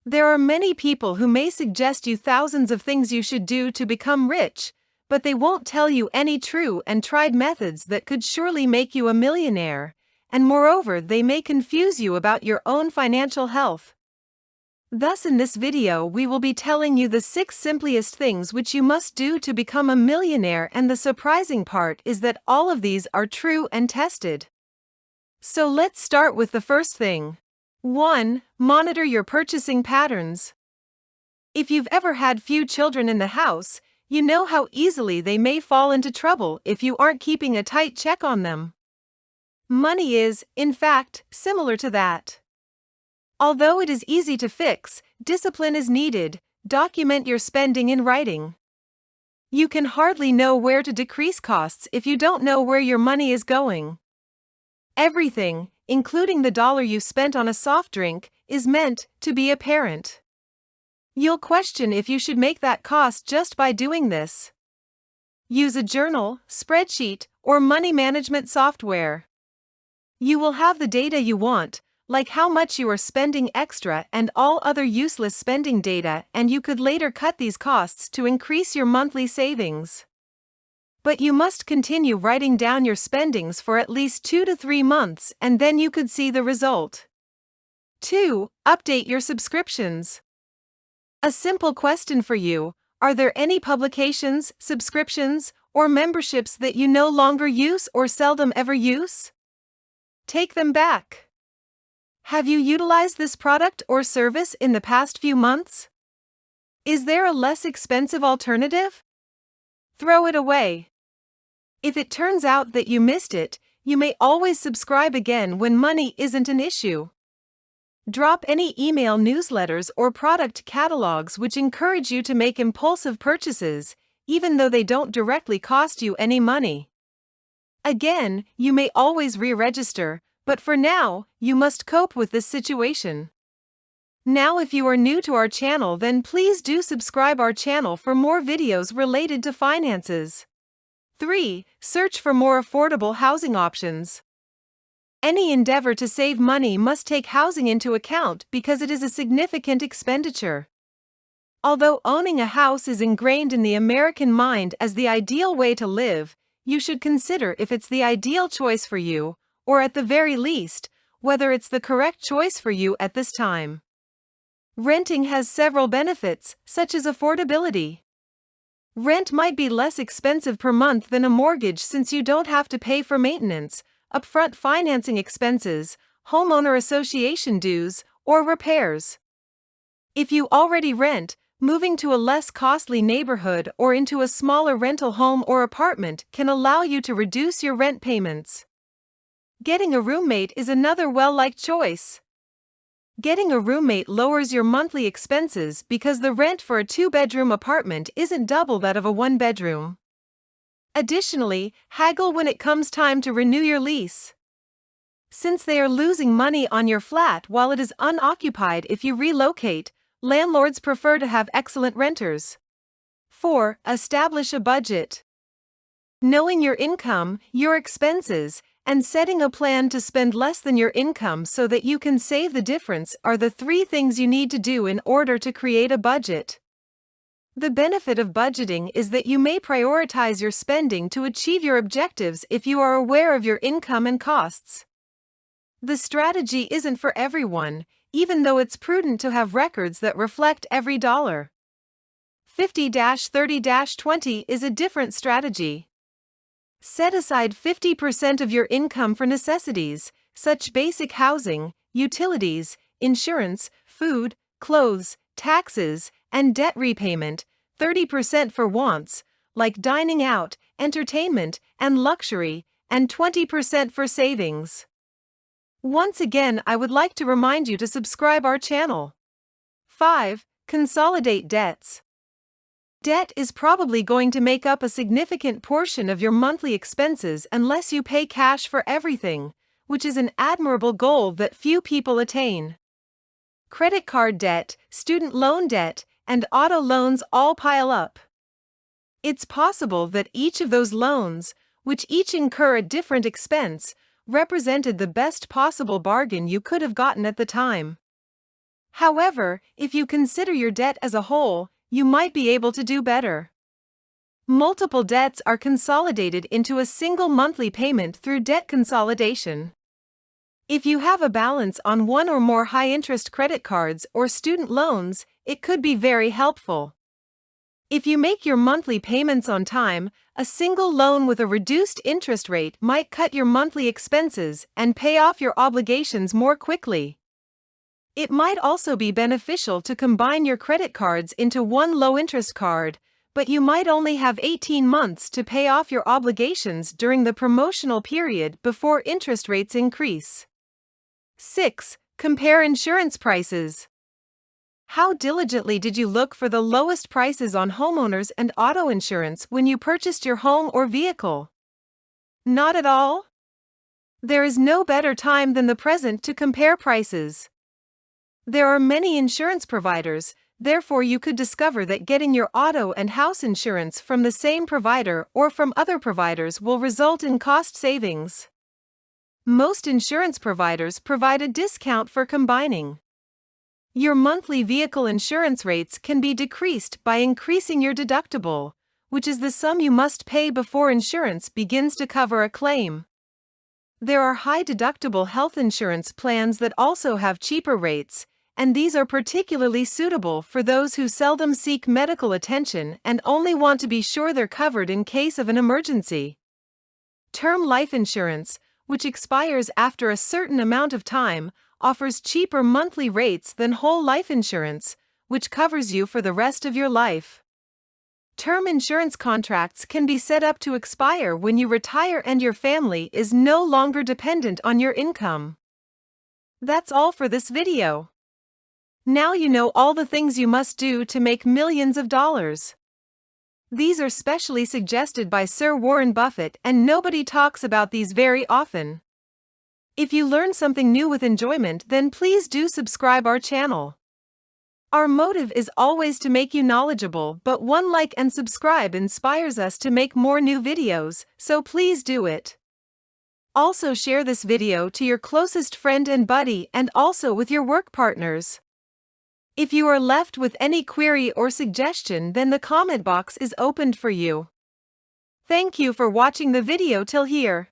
There are many people who may suggest you thousands of things you should do to become rich, but they won't tell you any true and tried methods that could surely make you a millionaire, and moreover, they may confuse you about your own financial health. Thus, in this video, we will be telling you the 6 simplest things which you must do to become a millionaire, and the surprising part is that all of these are true and tested. So let's start with the first thing. 1. Monitor your purchasing patterns. If you've ever had few children in the house, you know how easily they may fall into trouble if you aren't keeping a tight check on them. Money is, in fact, similar to that. Although it is easy to fix, discipline is needed. Document your spending in writing. You can hardly know where to decrease costs if you don't know where your money is going. Everything, including the dollar you spent on a soft drink, is meant to be apparent. You'll question if you should make that cost just by doing this. Use a journal, spreadsheet, or money management software. You will have the data you want, like how much you are spending extra and all other useless spending data, and you could later cut these costs to increase your monthly savings. But you must continue writing down your spendings for at least 2 to 3 months, and then you could see the result. 2. Update your subscriptions. A simple question for you: are there any publications, subscriptions, or memberships that you no longer use or seldom ever use? Take them back. Have you utilized this product or service in the past few months? Is there a less expensive alternative? Throw it away. If it turns out that you missed it, you may always subscribe again when money isn't an issue. Drop any email newsletters or product catalogs which encourage you to make impulsive purchases, even though they don't directly cost you any money. Again, you may always re-register, but for now, you must cope with this situation. Now, if you are new to our channel, then please do subscribe our channel for more videos related to finances. 3. Search for more affordable housing options. Any endeavor to save money must take housing into account because it is a significant expenditure. Although owning a house is ingrained in the American mind as the ideal way to live, you should consider if it's the ideal choice for you, or at the very least, whether it's the correct choice for you at this time. Renting has several benefits, such as affordability. Rent might be less expensive per month than a mortgage since you don't have to pay for maintenance, upfront financing expenses, homeowner association dues, or repairs. If you already rent, moving to a less costly neighborhood or into a smaller rental home or apartment can allow you to reduce your rent payments. Getting a roommate is another well-liked choice. Getting a roommate lowers your monthly expenses because the rent for a 2-bedroom apartment isn't double that of a 1-bedroom. Additionally, haggle when it comes time to renew your lease. Since they are losing money on your flat while it is unoccupied if you relocate, landlords prefer to have excellent renters. 4. Establish a budget. Knowing your income, your expenses, and setting a plan to spend less than your income so that you can save the difference are the 3 things you need to do in order to create a budget. The benefit of budgeting is that you may prioritize your spending to achieve your objectives if you are aware of your income and costs. The strategy isn't for everyone, even though it's prudent to have records that reflect every dollar. 50-30-20 is a different strategy. Set aside 50% of your income for necessities, such basic housing, utilities, insurance, food, clothes, taxes, and debt repayment, 30% for wants, like dining out, entertainment, and luxury, and 20% for savings. Once again, I would like to remind you to subscribe our channel. 5. Consolidate debts. Debt is probably going to make up a significant portion of your monthly expenses unless you pay cash for everything, which is an admirable goal that few people attain. Credit card debt, student loan debt, and auto loans all pile up. It's possible that each of those loans, which each incur a different expense, represented the best possible bargain you could have gotten at the time. However, if you consider your debt as a whole, you might be able to do better. Multiple debts are consolidated into a single monthly payment through debt consolidation. If you have a balance on one or more high-interest credit cards or student loans, it could be very helpful. If you make your monthly payments on time, a single loan with a reduced interest rate might cut your monthly expenses and pay off your obligations more quickly. It might also be beneficial to combine your credit cards into one low-interest card, but you might only have 18 months to pay off your obligations during the promotional period before interest rates increase. 6. Compare insurance prices. How diligently did you look for the lowest prices on homeowners and auto insurance when you purchased your home or vehicle? Not at all? There is no better time than the present to compare prices. There are many insurance providers, therefore you could discover that getting your auto and house insurance from the same provider or from other providers will result in cost savings. Most insurance providers provide a discount for combining. Your monthly vehicle insurance rates can be decreased by increasing your deductible, which is the sum you must pay before insurance begins to cover a claim. There are high-deductible health insurance plans that also have cheaper rates, and these are particularly suitable for those who seldom seek medical attention and only want to be sure they're covered in case of an emergency. Term life insurance, which expires after a certain amount of time, offers cheaper monthly rates than whole life insurance, which covers you for the rest of your life. Term insurance contracts can be set up to expire when you retire and your family is no longer dependent on your income. That's all for this video. Now you know all the things you must do to make millions of dollars. These are specially suggested by Sir Warren Buffett, and nobody talks about these very often. If you learn something new with enjoyment, then please do subscribe our channel. Our motive is always to make you knowledgeable, but one like and subscribe inspires us to make more new videos, so please do it. Also share this video to your closest friend and buddy, and also with your work partners. If you are left with any query or suggestion, then the comment box is opened for you. Thank you for watching the video till here.